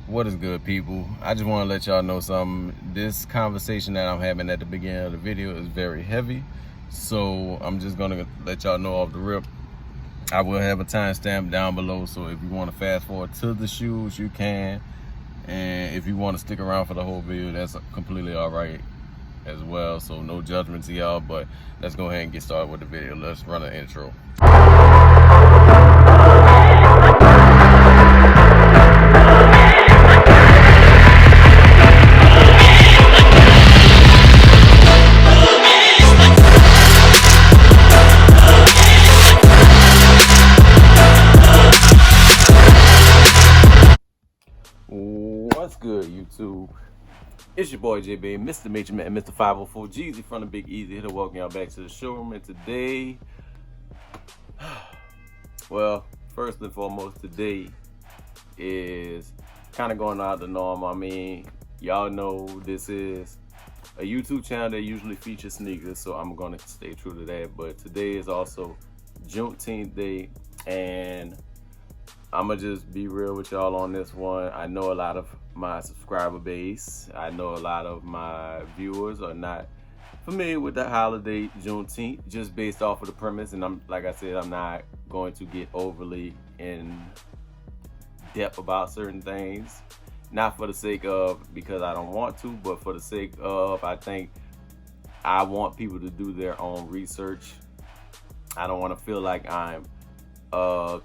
What is good, people? I just want to let y'all know something. This conversation that I'm having at the beginning of the video is very heavy, so I'm just gonna let y'all know off the rip. I will have a timestamp down below, so if you want to fast forward to the shoes, you can, and if you want to stick around for the whole video, that's completely all right as well. So no judgment to y'all, but let's go ahead and get started with the video. Let's run an intro. What's good, YouTube? It's your boy JB, Mr. Major Man, Mr. 504 Jeezy from the Big Easy here to welcome y'all back to the showroom. And today, well, first and foremost, today is kind of going out the norm. I mean, y'all know this is a YouTube channel that usually features sneakers, so I'm gonna stay true to that. But today is also Juneteenth Day, and I'm gonna just be real with y'all on this one. I know a lot of my subscriber base, I know a lot of my viewers are not familiar with the holiday Juneteenth, just based off of the premise. And like I said, I'm not going to get overly in depth about certain things. Not for the sake of because I don't want to, but for the sake of I think I want people to do their own research. I don't want to feel like I'm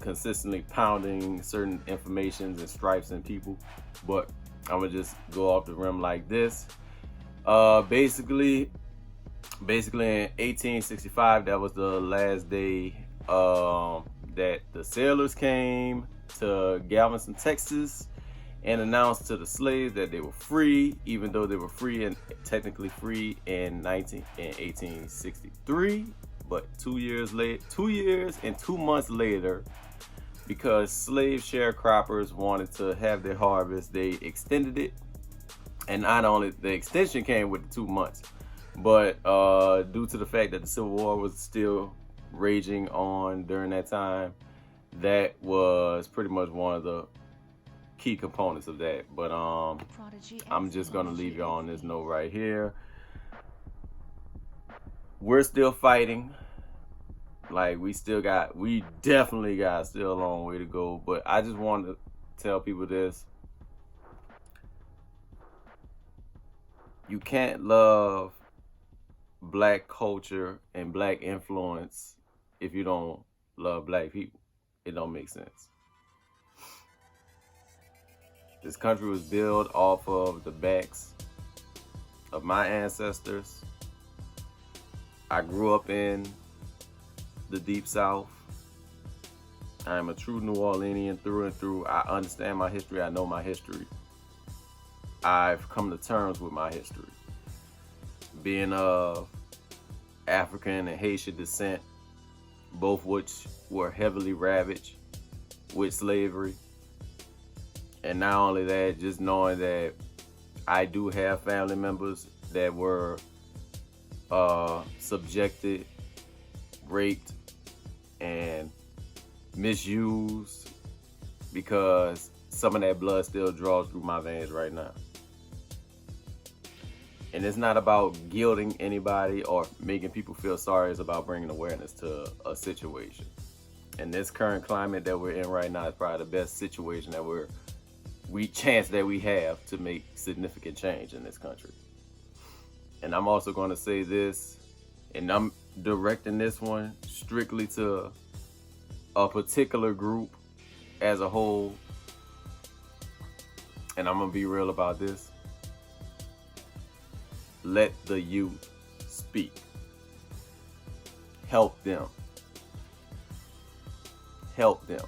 consistently pounding certain informations and stripes in people, but I'm gonna just go off the rim like this. Basically in 1865, that was the last day that the sailors came to Galveston, Texas, and announced to the slaves that they were free, even though they were free and technically free in 1863. But 2 years and 2 months later, because slave sharecroppers wanted to have their harvest, they extended it. And not only the extension came with the 2 months, but due to the fact that the Civil War was still raging on during that time, that was pretty much one of the key components of that. But I'm just gonna leave y'all on this note right here. We're still fighting. Like we definitely got still a long way to go. But I just want to tell people this. You can't love black culture and black influence if you don't love black people. It don't make sense. This country was built off of the backs of my ancestors. I grew up in the Deep South. I am a true New Orleanian through and through. I understand my history. I know my history. I've come to terms with my history. Being of African and Haitian descent, both which were heavily ravaged with slavery. And not only that, just knowing that I do have family members that were subjected, raped, and misused, because some of that blood still draws through my veins right now. And it's not about guilting anybody or making people feel sorry. It's about bringing awareness to a situation. And this current climate that we're in right now is probably the best situation that we have to make significant change in this country. And I'm also going to say this, and I'm directing this one strictly to a particular group as a whole. And I'm going to be real about this. Let the youth speak. Help them. Help them.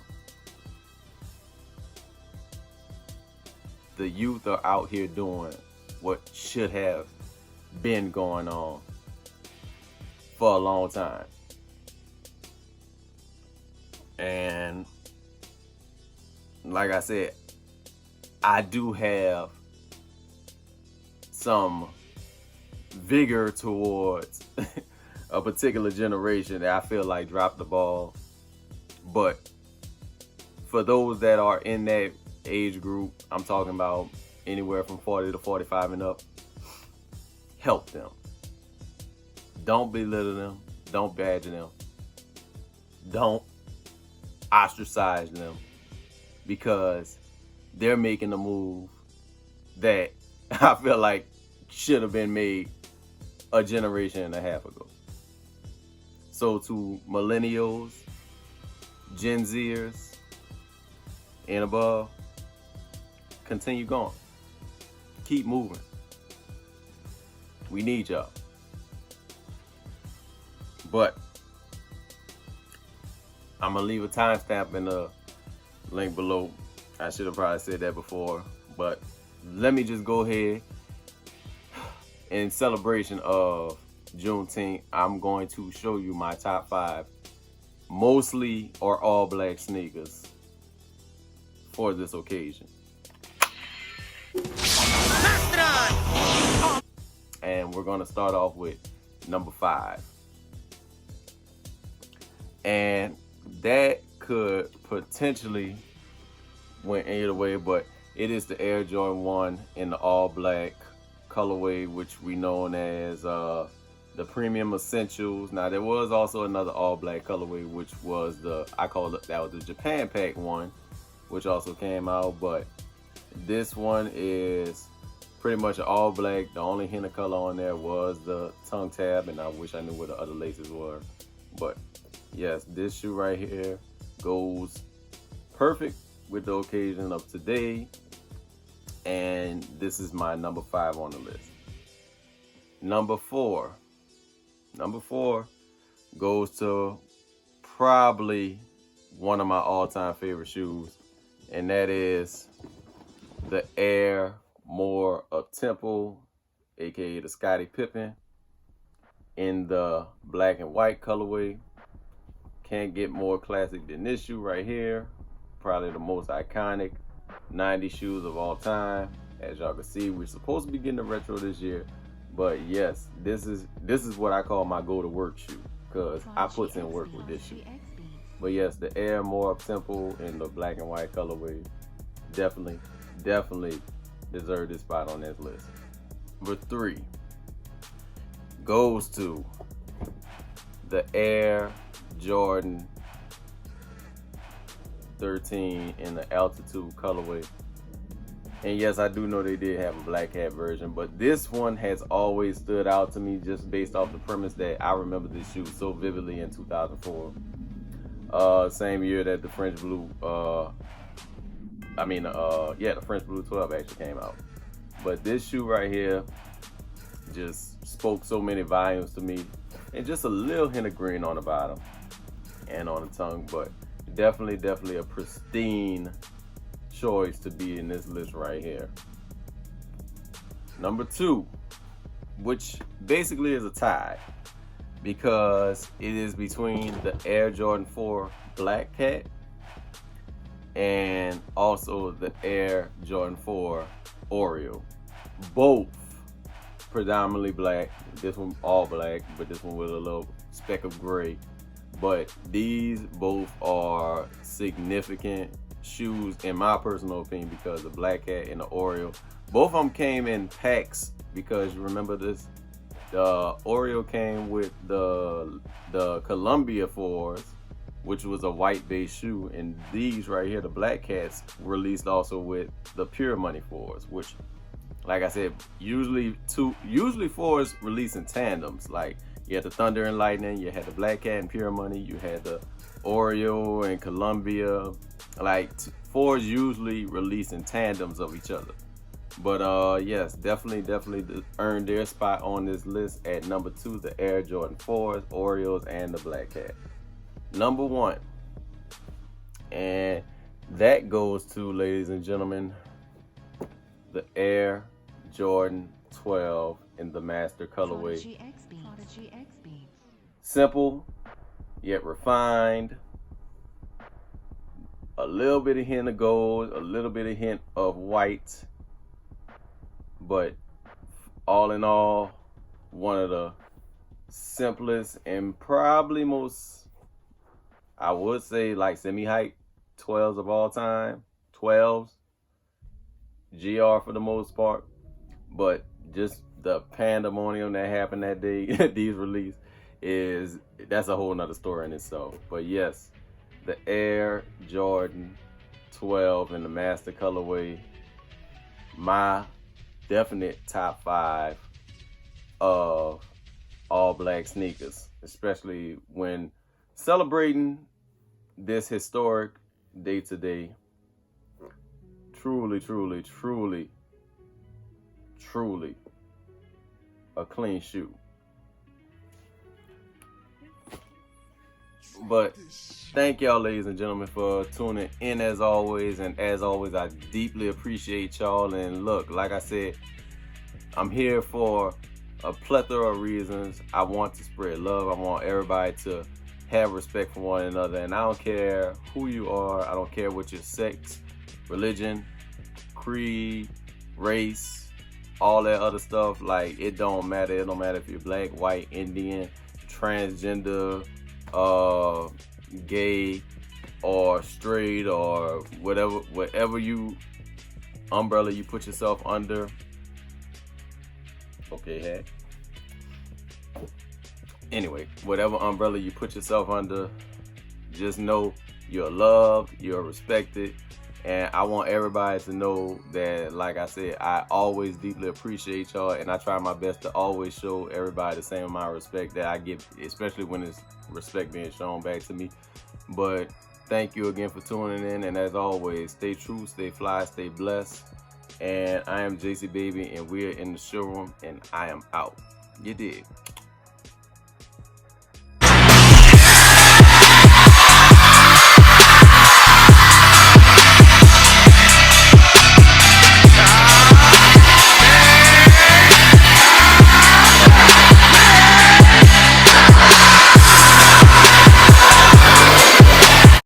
The youth are out here doing what should have been going on for a long time. And like I said, I do have some vigor towards a particular generation that I feel like dropped the ball. But for those that are in that age group, I'm talking about anywhere from 40 to 45 and up, help them. Don't belittle them. Don't badger them. Don't ostracize them, because they're making a move that I feel like should have been made a generation and a half ago. So to millennials, Gen Zers, and above, continue going. Keep moving. We need y'all. But I'm going to leave a timestamp in the link below. I should have probably said that before, but let me just go ahead. In celebration of Juneteenth, I'm going to show you my top 5 mostly or all black sneakers for this occasion. And we're going to start off with number 5. And that could potentially went either way, but it is the Air Jordan 1 in the all black colorway, which we known as the Premium Essentials. Now there was also another all black colorway, which was that was the Japan Pack one, which also came out, but this one is pretty much all black. The only hint of color on there was the tongue tab, and I wish I knew where the other laces were. But yes, this shoe right here goes perfect with the occasion of today, and this is my number 5 on the list. Number 4 goes to probably one of my all-time favorite shoes, and that is the Air More Up-Tempo, aka the Scottie Pippen, in the black and white colorway. Can't get more classic than this shoe right here. Probably the most iconic 90s shoes of all time. As y'all can see, we're supposed to be getting a retro this year, but yes, this is what I call my go to work shoe, because I put in work with this shoe. But yes, the Air More Up-Tempo in the black and white colorway definitely deserve this spot on this list. Number 3 goes to the Air Jordan 13 in the Altitude colorway. And yes, I do know they did have a black hat version, but this one has always stood out to me just based off the premise that I remember this shoe so vividly in 2004. Same year that the French Blue, the French Blue 12 actually came out. But this shoe right here just spoke so many volumes to me, and just a little hint of green on the bottom and on the tongue, but definitely a pristine choice to be in this list right here. Number 2, which basically is a tie, because it is between the Air Jordan 4 Black Cat and also the Air Jordan 4 Oreo. Both predominantly black. This one all black, but this one with a little speck of gray. But these both are significant shoes in my personal opinion, because the Black Cat and the Oreo, both of them came in packs, because you remember this, the Oreo came with the Columbia 4s, which was a white base shoe, and these right here, the Black Cats, released also with the Pure Money 4s, which, like I said, usually 4s release in tandems. Like you had the Thunder and Lightning, you had the Black Cat and Pure Money, you had the Oreo and Columbia. Like 4s usually release in tandems of each other. But yes, definitely earned their spot on this list at number 2, the Air Jordan 4s, Oreos, and the Black Cat. Number 1, and that goes to, ladies and gentlemen, the Air Jordan 12 in the Master colorway. Simple yet refined. A little bit of hint of gold, a little bit of hint of white, but all in all, one of the simplest and probably most, I would say, like semi-hype 12s of all time. 12s, GR for the most part, but just the pandemonium that happened that day that these released that's a whole nother story in itself. But yes, the Air Jordan 12 in the Master Colorway, my definite top 5 of all black sneakers, especially when celebrating this historic day today. Truly, truly, truly, truly a clean shoe. But thank y'all, ladies and gentlemen, for tuning in as always. And as always, I deeply appreciate y'all. And look, like I said, I'm here for a plethora of reasons. I want to spread love. I want everybody to have respect for one another. And I don't care who you are. I don't care what your sex, religion, creed, race, all that other stuff. Like, it don't matter. It don't matter if you're black, white, Indian, transgender, gay, or straight, or whatever you umbrella you put yourself under. Okay, heck. Anyway, whatever umbrella you put yourself under, just know you're loved, you're respected, and I want everybody to know that, like I said, I always deeply appreciate y'all, and I try my best to always show everybody the same amount of respect that I give, especially when it's respect being shown back to me. But thank you again for tuning in, and as always, stay true, stay fly, stay blessed. And I am JC Baby, and we're in the showroom, and I am out. You dig?